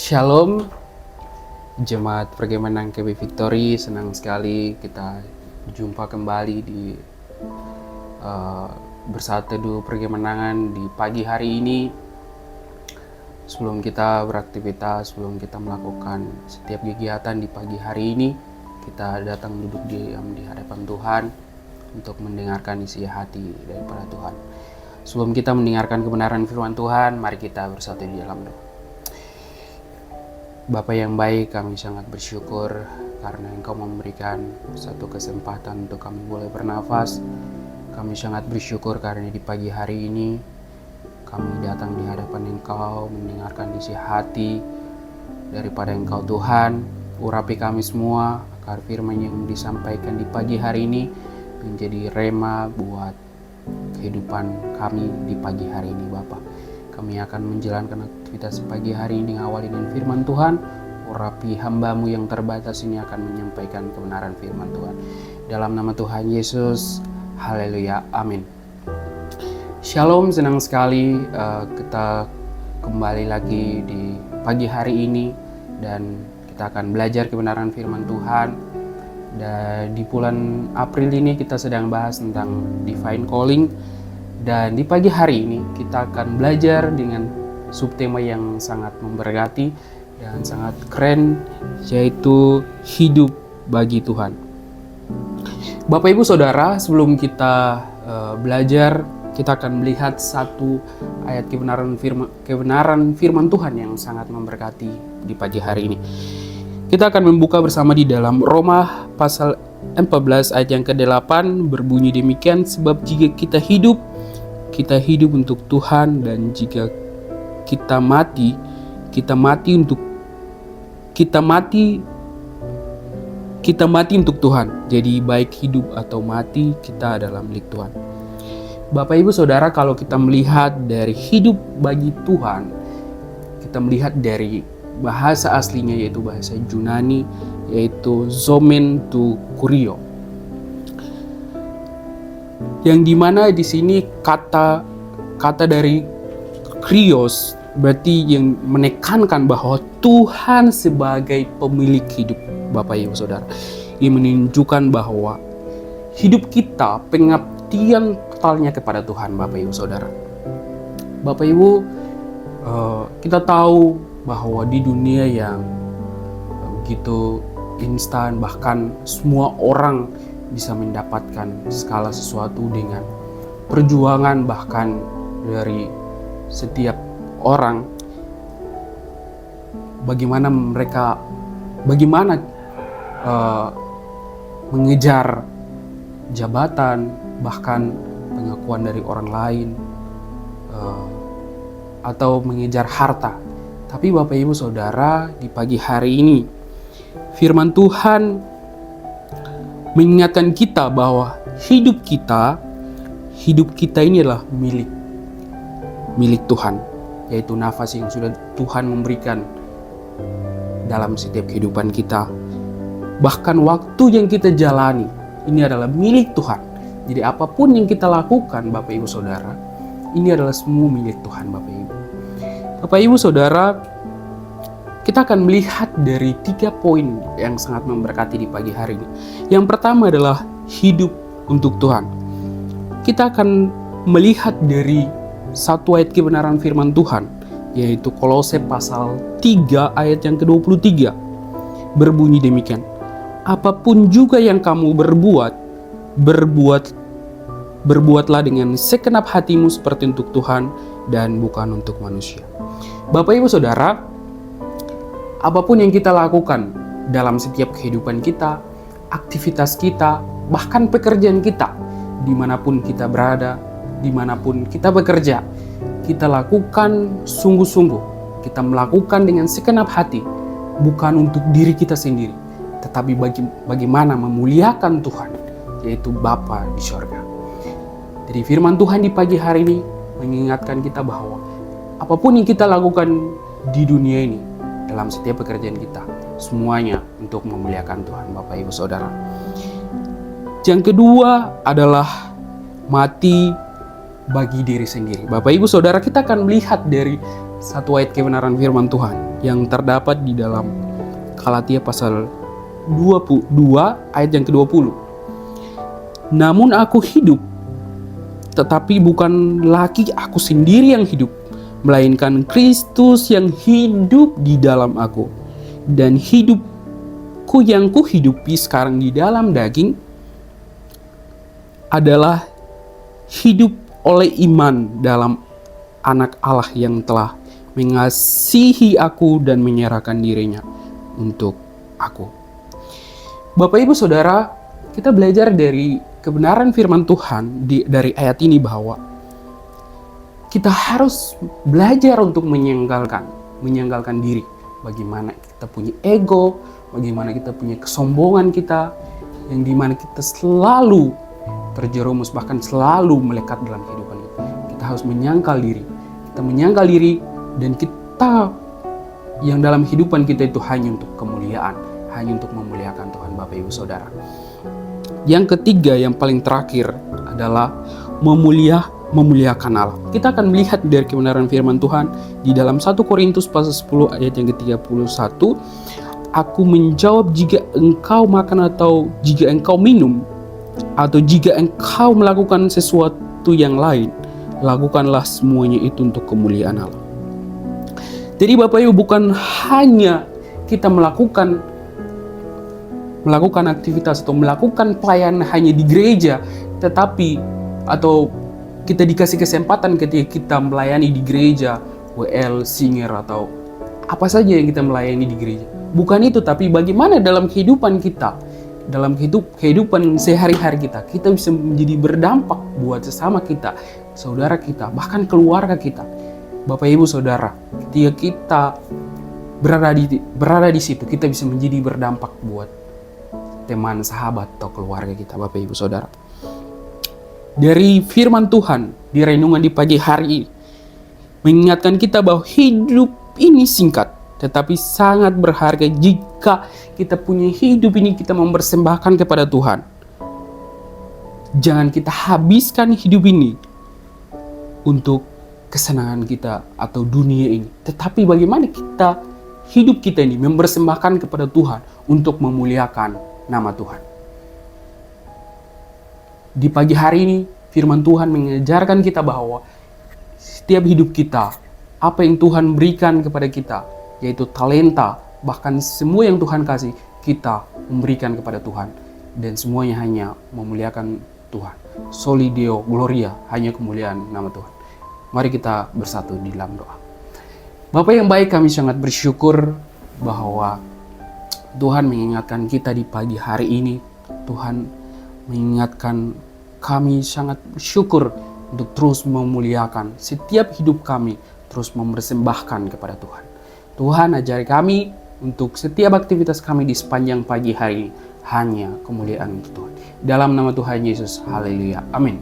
Shalom, Jemaat Pergemanan KB Victory. Senang sekali kita jumpa kembali di Bersaat Teduh Pergemenangan di pagi hari ini. Sebelum kita beraktivitas, sebelum kita melakukan setiap kegiatan di pagi hari ini, kita datang duduk diam di hadapan Tuhan untuk mendengarkan isi hati daripada Tuhan. Sebelum kita mendengarkan kebenaran firman Tuhan, mari kita bersatu di dalam doa. Bapa yang baik, kami sangat bersyukur karena Engkau memberikan satu kesempatan untuk kami boleh bernafas. Kami sangat bersyukur karena di pagi hari ini kami datang di hadapan Engkau mendengarkan isi hati daripada Engkau Tuhan. Urapi kami semua agar firman yang disampaikan di pagi hari ini menjadi rema buat kehidupan kami di pagi hari ini, Bapak. Kami akan menjalankan aktivitas pagi hari ini awali dengan firman Tuhan. Urapi hamba-Mu yang terbatas ini akan menyampaikan kebenaran firman Tuhan. Dalam nama Tuhan Yesus, haleluya, amin. Shalom, senang sekali kita kembali lagi di pagi hari ini. Dan kita akan belajar kebenaran firman Tuhan. Dan di bulan April ini kita sedang bahas tentang Divine Calling. Dan di pagi hari ini kita akan belajar dengan subtema yang sangat memberkati dan sangat keren, yaitu hidup bagi Tuhan. Bapak Ibu Saudara, sebelum kita belajar, kita akan melihat satu ayat kebenaran firman Tuhan yang sangat memberkati di pagi hari ini. Kita akan membuka bersama di dalam Roma pasal 14 ayat yang ke-8, berbunyi demikian, sebab jika kita hidup untuk Tuhan, dan jika kita mati untuk Tuhan. Jadi baik hidup atau mati, kita adalah milik Tuhan. Bapak Ibu Saudara, kalau kita melihat dari hidup bagi Tuhan, kita melihat dari bahasa aslinya, yaitu bahasa Yunani, yaitu zomen tu kurio. Yang dimana di sini kata dari krios berarti yang menekankan bahwa Tuhan sebagai pemilik hidup, Bapak Ibu Saudara. Ini menunjukkan bahwa hidup kita pengabdian totalnya kepada Tuhan, Bapak Ibu Saudara. Bapak Ibu, kita tahu bahwa di dunia yang begitu instan, bahkan semua orang bisa mendapatkan segala sesuatu dengan perjuangan bahkan dari setiap orang. Bagaimana mengejar jabatan, bahkan pengakuan dari orang lain, atau mengejar harta. Tapi Bapak Ibu Saudara, di pagi hari ini firman Tuhan mengingatkan kita bahwa hidup kita ini adalah milik Tuhan, yaitu nafas yang sudah Tuhan memberikan dalam setiap kehidupan kita. Bahkan waktu yang kita jalani ini adalah milik Tuhan. Jadi apapun yang kita lakukan, Bapak Ibu Saudara, ini adalah semua milik Tuhan, Bapak Ibu. Bapak Ibu Saudara, kita akan melihat dari 3 poin yang sangat memberkati di pagi hari ini. Yang pertama adalah hidup untuk Tuhan. Kita akan melihat dari satu ayat kebenaran firman Tuhan, yaitu Kolose pasal 3 ayat yang ke-23. Berbunyi demikian, apapun juga yang kamu berbuatlah dengan segenap hatimu seperti untuk Tuhan dan bukan untuk manusia. Bapak Ibu Saudara, apapun yang kita lakukan dalam setiap kehidupan kita, aktivitas kita, bahkan pekerjaan kita, dimanapun kita berada, dimanapun kita bekerja, kita lakukan sungguh-sungguh. Kita melakukan dengan segenap hati, bukan untuk diri kita sendiri, tetapi bagaimana memuliakan Tuhan, yaitu Bapa di sorga. Jadi firman Tuhan di pagi hari ini mengingatkan kita bahwa apapun yang kita lakukan di dunia ini, dalam setiap pekerjaan kita, semuanya untuk memuliakan Tuhan, Bapak Ibu Saudara. Yang kedua adalah mati bagi diri sendiri. Bapak Ibu Saudara, kita akan melihat dari satu ayat kebenaran firman Tuhan yang terdapat di dalam Galatia pasal 22 ayat yang ke-20. Namun aku hidup, tetapi bukan lagi aku sendiri yang hidup, melainkan Kristus yang hidup di dalam aku. Dan hidupku yang kuhidupi sekarang di dalam daging adalah hidup oleh iman dalam Anak Allah yang telah mengasihi aku dan menyerahkan dirinya untuk aku. Bapak Ibu Saudara, kita belajar dari kebenaran firman Tuhan dari ayat ini bahwa kita harus belajar untuk menyangkalkan diri. Bagaimana kita punya ego, bagaimana kita punya kesombongan kita, yang dimana kita selalu terjerumus, bahkan selalu melekat dalam kehidupan kita. Kita harus menyangkal diri. Kita menyangkal diri dan kita yang dalam kehidupan kita itu hanya untuk kemuliaan, hanya untuk memuliakan Tuhan, Bapak Ibu Saudara. Yang ketiga, yang paling terakhir adalah memuliakan Allah. Kita akan melihat dari kebenaran firman Tuhan di dalam 1 Korintus pasal 10 ayat yang ke-31. Aku menjawab, jika engkau makan atau jika engkau minum atau jika engkau melakukan sesuatu yang lain, lakukanlah semuanya itu untuk kemuliaan Allah. Jadi Bapak Ibu, bukan hanya kita melakukan aktivitas atau melakukan pelayanan hanya di gereja, tetapi atau kita dikasih kesempatan ketika kita melayani di gereja, WL, singer, atau apa saja yang kita melayani di gereja. Bukan itu, tapi bagaimana dalam kehidupan kita, dalam kehidupan sehari-hari kita bisa menjadi berdampak buat sesama kita, saudara kita, bahkan keluarga kita. Bapak Ibu Saudara, ketika kita berada di situ, kita bisa menjadi berdampak buat teman, sahabat, atau keluarga kita, Bapak Ibu Saudara. Dari firman Tuhan di renungan di pagi hari ini mengingatkan kita bahwa hidup ini singkat tetapi sangat berharga. Jika kita punya hidup ini, kita mempersembahkan kepada Tuhan. Jangan kita habiskan hidup ini untuk kesenangan kita atau dunia ini, tetapi bagaimana hidup kita ini mempersembahkan kepada Tuhan untuk memuliakan nama Tuhan. Di pagi hari ini, firman Tuhan mengajarkan kita bahwa setiap hidup kita, apa yang Tuhan berikan kepada kita, yaitu talenta, bahkan semua yang Tuhan kasih, kita memberikan kepada Tuhan. Dan semuanya hanya memuliakan Tuhan. Soli Deo Gloria, hanya kemuliaan nama Tuhan. Mari kita bersatu di dalam doa. Bapak yang baik, kami sangat bersyukur bahwa Tuhan mengingatkan kita di pagi hari ini. Tuhan mengingatkan kami sangat bersyukur untuk terus memuliakan setiap hidup kami, terus mempersembahkan kepada Tuhan. Tuhan ajari kami untuk setiap aktivitas kami di sepanjang pagi hari ini hanya kemuliaan untuk Tuhan. Dalam nama Tuhan Yesus, haleluya, amin.